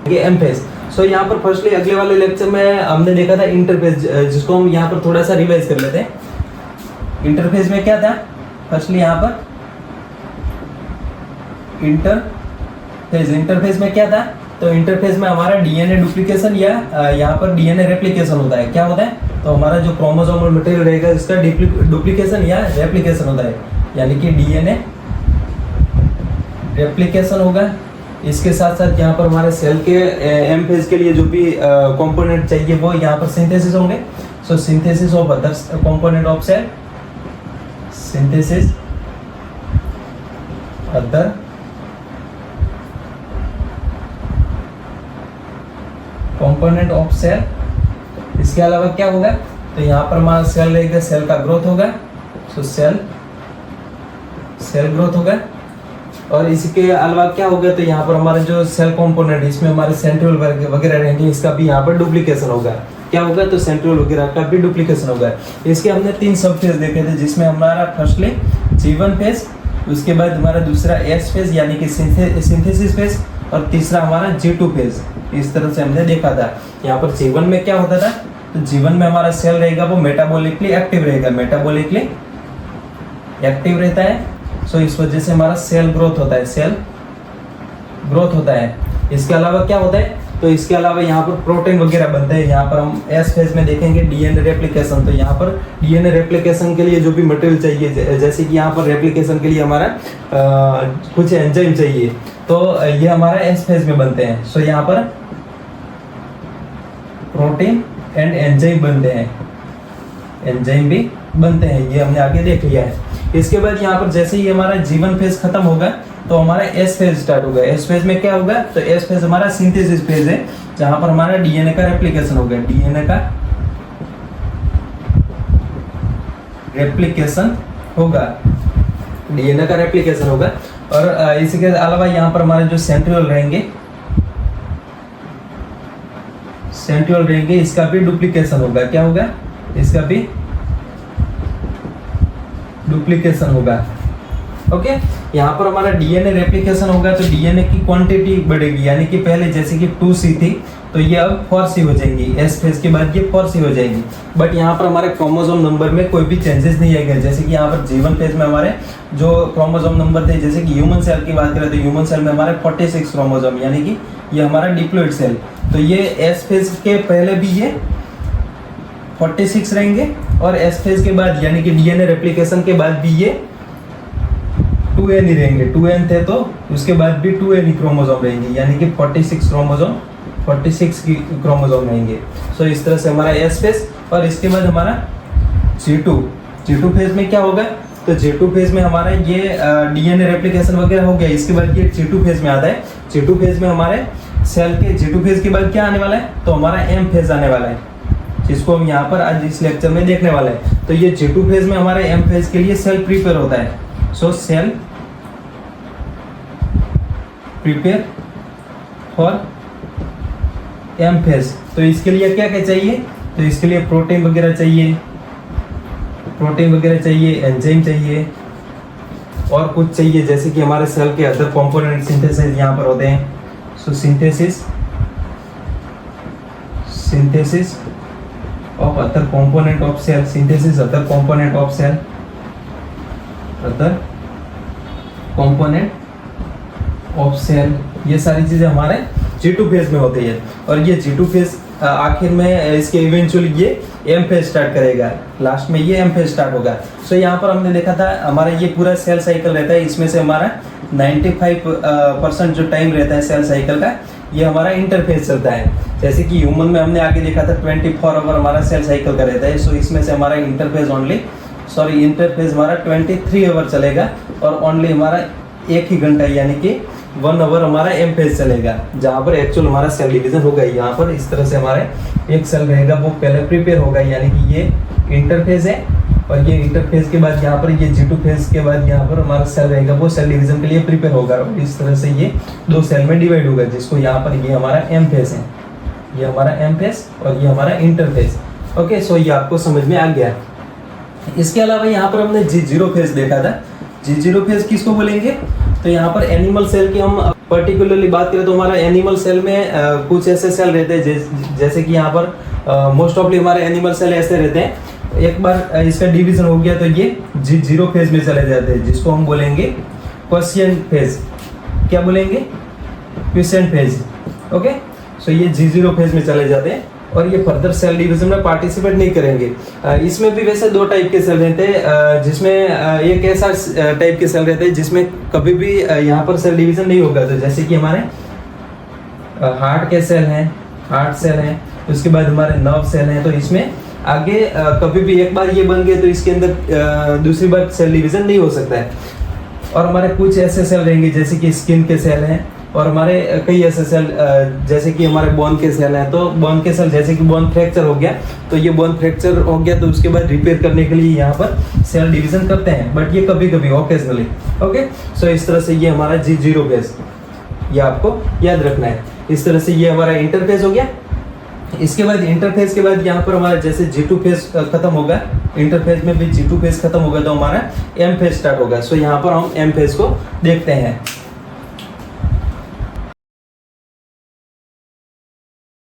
ये M phase. सो यहाँ पर फर्स्टली अगले वाले लेक्चर में हमने देखा था इंटरफेज, जिसको हम यहाँ पर थोड़ा सा रिवाइज कर लेते हैं। इंटरफेज में क्या था, फर्स्टली यहाँ पर इंटरफेज में क्या था, तो इंटरफेज में हमारा डीएनए डुप्लीकेशन या यहाँ पर डीएनए रेप्लिकेशन होता है। क्या होता है, तो हमारा जो क्रोमोसोमल मटेरियल रहेगा इसका डुप्लीकेशन या रेप्लिकेशन होता है, यानी कि डीएनए रेप्लिकेशन होगा। इसके साथ साथ यहाँ पर हमारे सेल के एम फेज के लिए जो भी कंपोनेंट चाहिए वो यहाँ पर सिंथेसिस होंगे। So synthesis of other component of cell, synthesis other component of cell. इसके अलावा क्या होगा, तो यहाँ पर हमारा सेल रहेगा, सेल का ग्रोथ होगा। सो सेल ग्रोथ होगा। और इसके अलावा क्या होगा, तो यहाँ पर हमारे जो सेल कंपोनेंट इसमें हमारे सेंट्रियोल वगैरह रहेंगे, इसका भी यहाँ पर डुप्लीकेशन होगा। क्या होगा, तो सेंट्रियोल वगैरह का भी डुप्लीकेशन होगा। इसके हमने 3 सब फेज देखे थे, जिसमें हमारा फर्स्टली G1 फेज, उसके बाद हमारा दूसरा S फेज यानी कि सिंथेसिस फेज, और तीसरा हमारा G2 फेज। इस तरह से हमने देखा था। यहाँ पर G1 में क्या होता था, तो G1 में हमारा सेल रहेगा वो मेटाबॉलिकली एक्टिव रहेगा, मेटाबॉलिकली एक्टिव रहता है। सो इस वजह से हमारा सेल ग्रोथ होता है, सेल ग्रोथ होता है। इसके अलावा क्या होता है, तो इसके अलावा यहाँ पर प्रोटीन वगैरह बनते हैं। यहाँ पर हम एस फेज में देखेंगे डीएनए रेप्लिकेशन। तो यहाँ पर डीएनए रेप्लिकेशन के लिए जो भी मटेरियल चाहिए, जैसे कि यहाँ पर रेप्लिकेशन के लिए हमारा कुछ एंजाइम चाहिए, तो ये हमारा एस फेज में बनते हैं। सो यहाँ पर प्रोटीन एंड एंजाइम बनते हैं, एंजाइम भी बनते हैं, ये हमने आगे देख लिया है। इसके बाद यहाँ पर जैसे ही हमारा G1 फेज खत्म होगा तो हमारा S फेज स्टार्ट होगा। S फेज में क्या होगा, तो S फेज हमारा सिंथेसिस फेज है, जहां पर हमारा डीएनए का रेप्लिकेशन होगा, डीएनए का रेप्लिकेशन होगा, डीएनए का रेप्लिकेशन होगा। और इसके अलावा यहाँ पर हमारे जो सेंट्रियोल रहेंगे, इसका भी डुप्लीकेशन होगा। क्या होगा, इसका भी डुप्लीकेशन होगा। ओके, यहाँ पर हमारा डीएनए रेप्लिकेशन होगा तो डीएनए की क्वांटिटी बढ़ेगी, यानी कि पहले जैसे कि 2C थी तो ये अब 4C हो जाएंगी। एस फेज के बाद ये 4C हो जाएगी। बट यहाँ पर हमारे क्रोमोसोम नंबर में कोई भी चेंजेस नहीं आएगा। जैसे कि यहाँ पर G1 फेज में हमारे जो क्रोमोसोम नंबर थे, जैसे कि ह्यूमन सेल की बात करें तो ह्यूमन सेल में हमारे 46 क्रोमोसोम, यानी कि ये हमारा डिप्लॉइड सेल। तो ये एस फेज के पहले भी ये 46 रहेंगे, और एस फेज के बाद यानी कि डीएनए रेप्लिकेशन के बाद भी ये 2n ही रहेंगे। 2n थे तो उसके बाद भी 2n ही क्रोमोसोम रहेंगे, यानी कि 46 की क्रोमोसोम रहेंगे। सो इस तरह से हमारा एस फेज। और इसके बाद हमारा G2 फेज में क्या होगा, तो G2 फेज में हमारा ये डीएनए रेप्लिकेशन वगैरह हो गया। इसके बाद ये G2 फेज में आता है। G2 फेज में हमारे सेल के G2 फेज के बाद क्या आने वाला है, तो हमारा M फेज आने वाला है, जिसको हम यहाँ पर आज इस लेक्चर में देखने वाले हैं। तो ये G2 फेज में हमारे M फेज के लिए सेल प्रिपेयर होता है। So cell prepare for M phase. तो इसके लिए क्या क्या चाहिए, तो इसके लिए प्रोटीन वगैरह चाहिए, एंजाइम चाहिए, और कुछ चाहिए, जैसे कि हमारे सेल के अदर कंपोनेंट सिंथेसिस यहाँ पर होते हैं। सो synthesis of other component of cell, synthesis other component of cell, ये सारी चीजें हमारे G2 फेज में होती है। और ये G2 फेज आखिर में इसके इवेंचुअली ये M फेज स्टार्ट करेगा, लास्ट में ये M फेज स्टार्ट होगा। सो यहाँ पर हमने देखा था हमारा ये पूरा सेल साइकिल रहता है, इसमें से हमारा 95% जो टाइम रहता है सेल साइकिल का, ये हमारा इंटरफेज चलता है। जैसे कि ह्यूमन में हमने आगे देखा था 24 आवर हमारा सेल साइकिल का रहता है। सो इसमें से हमारा इंटरफेज हमारा 23 आवर चलेगा, और ओनली हमारा 1 ही घंटा यानी कि 1 आवर हमारा एम फेज चलेगा, जहाँ पर एक्चुअल हमारा सेल डिवीजन होगा। यहाँ पर इस तरह से हमारे एक सेल रहेगा वो पहले प्रिपेयर होगा, यानी कि ये इंटरफेज है, और ये इंटरफेज के बाद यहाँ पर ये G2 फेज के बाद यहाँ पर हमारा सेल रहेगा वो सेल डिवीजन के लिए प्रिपेयर होगा। और इस तरह से ये 2 सेल में डिवाइड होगा, जिसको यहाँ पर ये हमारा एम फेज है, ये हमारा एम फेज और ये हमारा इंटरफेज। ओके, सो ये आपको समझ में आ गया। इसके अलावा यहाँ पर हमने G0 फेज देखा था। G0 फेज किसको बोलेंगे, तो यहाँ पर एनिमल सेल की हम पर्टिकुलरली बात करें तो हमारा एनिमल सेल में कुछ ऐसे सेल रहते हैं जैसे कि यहाँ पर मोस्ट ऑफली हमारे एनिमल सेल ऐसे रहते हैं, एक बार इसका डिवीजन हो गया तो ये जीरो फेज में चले जाते हैं, जिसको हम बोलेंगे क्वेश्चन फेज। क्या बोलेंगे? Question phase. ओके, सो ये जीरो फेज में चले जाते हैं और ये फर्दर सेल डिवीजन में पार्टिसिपेट नहीं करेंगे। इसमें भी वैसे दो टाइप के सेल रहते हैं, जिसमें एक ऐसा टाइप के सेल रहते हैं जिसमें कभी भी यहाँ पर सेल डिवीजन नहीं होगा। तो जैसे कि हमारे हार्ट के सेल हैं, हार्ट सेल हैं, उसके बाद हमारे नर्व सेल हैं, तो इसमें आगे कभी भी एक बार ये बन गए तो इसके अंदर दूसरी बार सेल डिवीजन नहीं हो सकता है। और हमारे कुछ ऐसे सेल रहेंगे जैसे कि स्किन के सेल हैं, और हमारे कई ऐसे सेल जैसे कि हमारे बोन के सेल हैं। तो बोन के सेल जैसे कि बोन फ्रैक्चर हो गया तो ये बोन फ्रैक्चर हो गया तो उसके बाद रिपेयर करने के लिए यहाँ पर सेल डिवीजन करते हैं, बट ये कभी कभी ओकेजनली। ओके, सो इस तरह से ये हमारा जीरो फेज, ये आपको याद रखना है। इस तरह से ये हमारा इंटरफेज हो गया। इसके बाद इंटरफेज के बाद यहाँ पर हमारा जैसे G2 फेज खत्म होगा, इंटरफेज में भी G2 फेज खत्म होगा तो हमारा M फेज स्टार्ट होगा। सो यहाँ पर हम M फेज को देखते हैं।